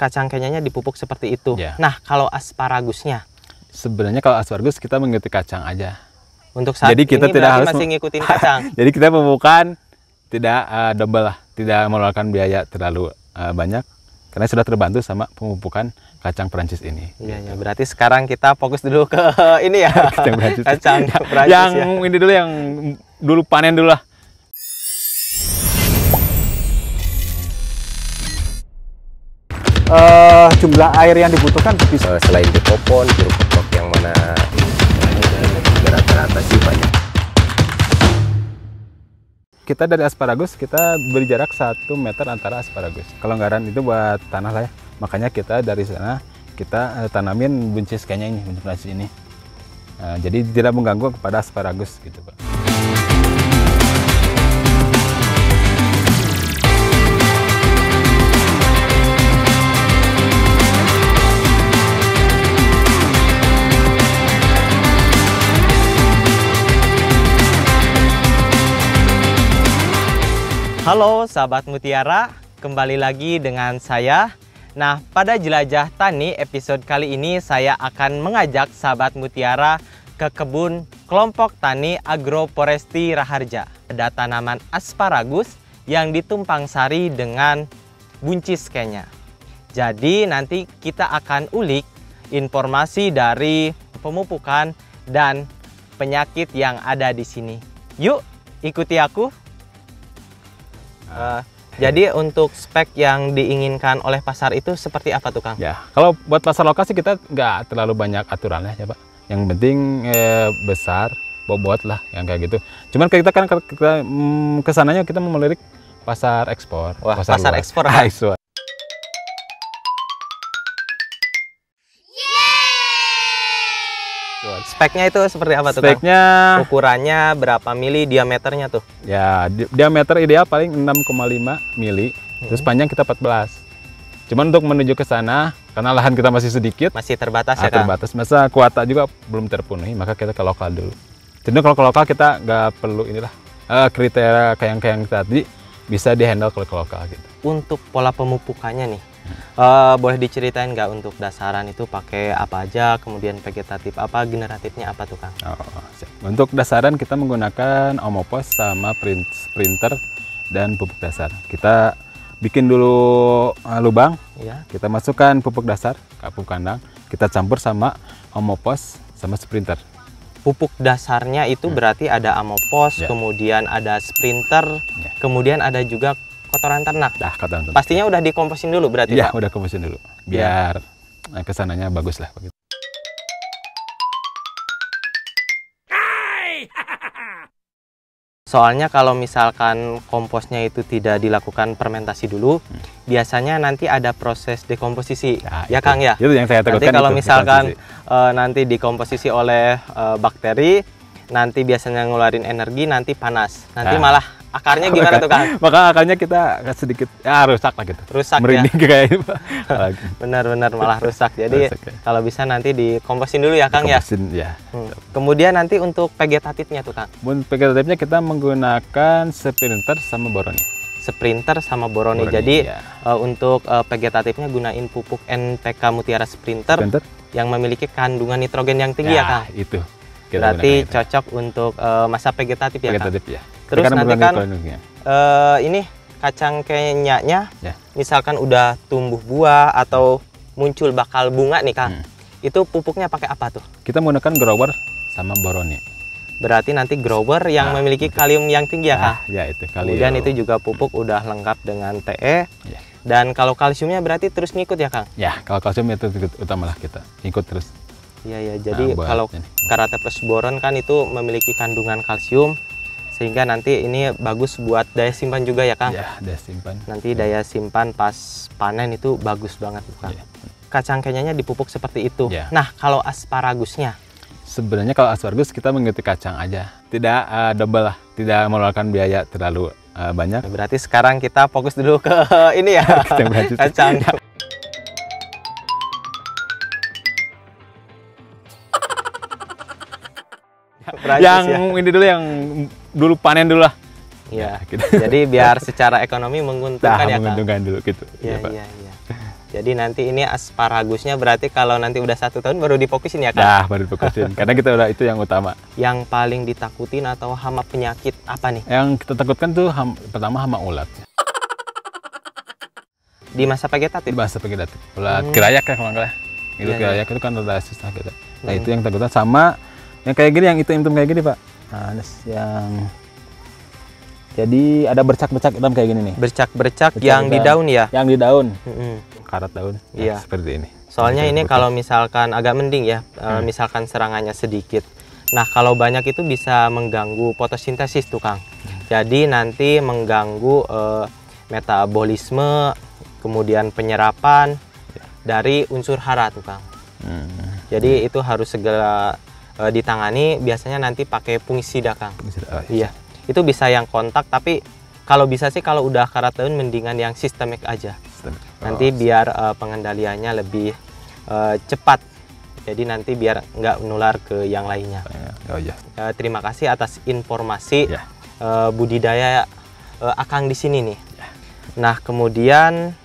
kacang kenyanya dipupuk seperti itu. Ya. Nah, kalau asparagusnya? Sebenarnya kalau asparagus kita mengikuti kacang aja. Untuk saat Jadi kita ini tidak berarti harus masih ngikutin kacang. Jadi kita pemupukan tidak double lah, tidak mengeluarkan biaya terlalu banyak karena sudah terbantu sama pemupukan kacang Perancis ini. Iya, ya. Berarti sekarang kita fokus dulu ke ini ya. Kacang Perancis. Kacang Perancis yang ya. ini dulu, yang dulu panen dulu lah. Jumlah air yang dibutuhkan bisa Selain di popon, jeruk pokok yang mana rata-rata sih banyak. Kita dari asparagus, kita beri jarak 1 meter antara asparagus. Kelonggaran itu buat tanah lah ya. Makanya kita dari sana kita tanamin buncis kayaknya ini, buncis Perancis ini. Jadi tidak mengganggu kepada asparagus gitu, Pak. Halo sahabat Mutiara, kembali lagi dengan saya. Nah, pada Jelajah Tani episode kali ini saya akan mengajak sahabat Mutiara ke kebun kelompok tani Agroforestry Raharja. Ada tanaman asparagus yang ditumpang sari dengan buncis kenya. Jadi nanti kita akan ulik informasi dari pemupukan dan penyakit yang ada di sini. Yuk, ikuti aku. Jadi untuk spek yang diinginkan oleh pasar itu seperti apa tuh Kang? Ya, kalau buat pasar lokal sih kita nggak terlalu banyak aturannya ya Pak. Yang penting besar, bobot lah yang kayak gitu. Cuman kita kan kesananya kita mau melirik pasar ekspor. Wah, pasar ekspor. Ekspor. Speknya itu seperti apa tuh Speknya, Kang? Ukurannya berapa mili diameternya tuh? ya diameter ideal paling 6,5 mili. Terus panjang kita 14. Cuman untuk menuju ke sana, karena lahan kita masih sedikit, masih terbatas ya Kang? terbatas. Masa kuota juga belum terpenuhi, maka kita ke lokal dulu. Jadi kalau ke lokal kita nggak perlu inilah kriteria kayak yang tadi, bisa dihandle kalau ke lokal gitu. Untuk pola pemupukannya nih, boleh diceritain nggak untuk dasaran itu pakai apa aja, kemudian vegetatif apa, generatifnya apa tuh Kang? Untuk dasaran kita menggunakan Omopos sama Sprinter dan pupuk dasar. Kita bikin dulu lubang, Ya. kita masukkan pupuk dasar, pupuk kandang, kita campur sama Omopos sama Sprinter. Pupuk dasarnya itu berarti ada Amopos, Ya. kemudian ada Sprinter, Ya. kemudian ada juga kotoran ternak. Dah kata Pastinya udah dikomposin dulu berarti ya, Pak? udah komposin dulu biar kesananya bagus lah begitu. Soalnya kalau misalkan komposnya itu tidak dilakukan fermentasi dulu, biasanya nanti ada proses dekomposisi, ya itu, Kang ya? Itu yang saya Nanti takutkan. kalau itu, misalkan dekomposisi. nanti dikomposisi oleh bakteri, nanti biasanya ngeluarin energi, nanti panas, nanti malah akarnya gimana tuh Kang? Maka akarnya kita sedikit rusak lah gitu. Rusak merinding ya? kayak gitu. Benar-benar malah rusak. Jadi Rusak, ya. kalau bisa nanti dikomposin dulu ya Kang ya? Komposin, ya. Kemudian nanti untuk vegetatifnya tuh Kang? Untuk vegetatifnya kita menggunakan Sprinter sama Boroni. Sprinter sama Boroni. Boroni, Jadi ya. untuk vegetatifnya gunain pupuk NPK Mutiara Sprinter yang memiliki kandungan nitrogen yang tinggi ya Kang? Itu. Berarti cocok untuk masa vegetatif ya vegetatif Kang? ya. Terus Karena nanti kan kandungannya. ini kacang kenyanya, Ya. misalkan udah tumbuh buah atau muncul bakal bunga nih Kang, itu pupuknya pakai apa tuh? Kita menggunakan grower sama Boroni. Berarti nanti grower yang memiliki kalium yang tinggi ya Kang? Ya itu kali. Kemudian itu juga pupuk udah lengkap dengan TE. Ya. Dan kalau kalsiumnya berarti terus ngikut ya Kang? Ya, kalau kalsium itu utamalah kita ikut terus. Iya ya. Jadi buat kalau ini. karate plus boron kan itu memiliki kandungan kalsium, sehingga nanti ini bagus buat daya simpan juga ya Kang? Ya, daya simpan. Nanti daya simpan pas panen itu bagus banget Kang. Ya. Kacang kenyanya dipupuk seperti itu. Ya. Nah, kalau asparagusnya? Sebenarnya kalau asparagus kita mengikuti kacang aja, tidak double lah, tidak mengeluarkan biaya terlalu banyak. Berarti sekarang kita fokus dulu ke ini ya, kacang. Yang ini dulu, yang dulu panen dulu lah. Iya. Gitu. Jadi biar secara ekonomi menguntungkan ya Kang? Menguntungkan dulu gitu. Iya, Pak. iya, iya. Jadi nanti ini asparagusnya berarti kalau nanti udah 1 tahun baru difokusin ya Kang? Nah, baru fokusin. Karena kita udah itu yang utama. Yang paling ditakutin atau hama penyakit apa nih? Yang kita takutkan tuh pertama hama ulat. Di masa vegetatif? Bahasa vegetatif. Ulat kerayak ya kalau nggak salah. Itu Iya, kerayak itu kan rada susah gitu. Nah, itu yang takutkan sama yang kayak gini, yang hitam-hitam kayak gini, Pak. Nah, yang jadi ada bercak-bercak hitam kayak gini nih. Bercak-bercak yang di daun ya? Yang di daun. Mm-mm. Karat daun. Iya. Seperti ini. Soalnya ini Betul. kalau misalkan agak mending ya, misalkan serangannya sedikit. Nah, kalau banyak itu bisa mengganggu fotosintesis tuh, Kang. Jadi nanti mengganggu metabolisme, kemudian penyerapan dari unsur hara tuh, Kang. Jadi itu harus segera ditangani, biasanya nanti pakai fungisida, Kang. Iya. Itu bisa yang kontak, tapi kalau bisa sih kalau udah karat daun mendingan yang sistemik aja. Nanti biar pengendaliannya lebih cepat. Jadi nanti biar nggak menular ke yang lainnya. Oh iya. Terima kasih atas informasi Ya. budidaya Akang di sini nih. Nah, kemudian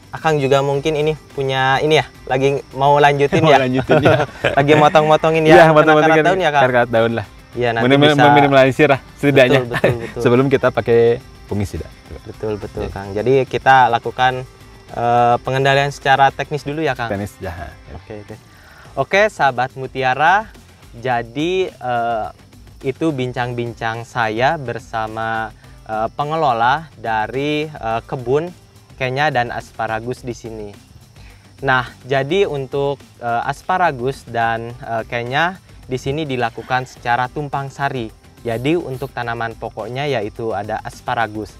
Akang juga mungkin ini punya ini ya, lagi mau lanjutin ya. Lanjutin ya. Lagi motong-motongin ya. Iya, kena motong-motongin karat daun ya, Kang. karat daun lah. Iya, nanti bisa Meminimalisir lah setidaknya. Betul. Sebelum kita pakai fungisida. Betul, Kang. Jadi kita lakukan pengendalian secara teknis dulu ya, Kang. Tenis jahat. Oke, sahabat Mutiara. Jadi itu bincang-bincang saya bersama pengelola dari kebun kenya dan asparagus di sini. Nah, jadi untuk asparagus dan kenya di sini dilakukan secara tumpang sari. Jadi untuk tanaman pokoknya yaitu ada asparagus.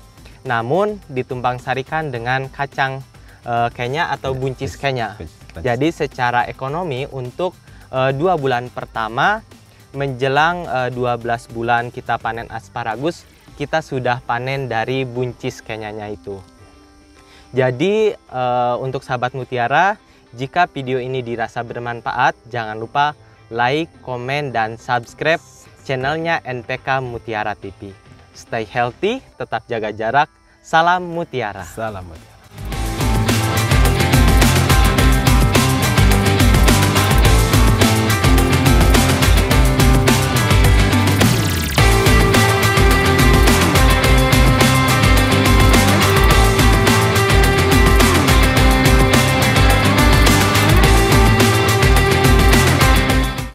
Namun ditumpang sarikan dengan kacang kenya atau buncis kenya. Jadi secara ekonomi untuk 2 bulan pertama menjelang 12 bulan kita panen asparagus, kita sudah panen dari buncis kenyanya itu. Jadi untuk sahabat Mutiara, jika video ini dirasa bermanfaat, jangan lupa like, komen, dan subscribe channelnya NPK Mutiara TV. Stay healthy, tetap jaga jarak. Salam Mutiara. Salam.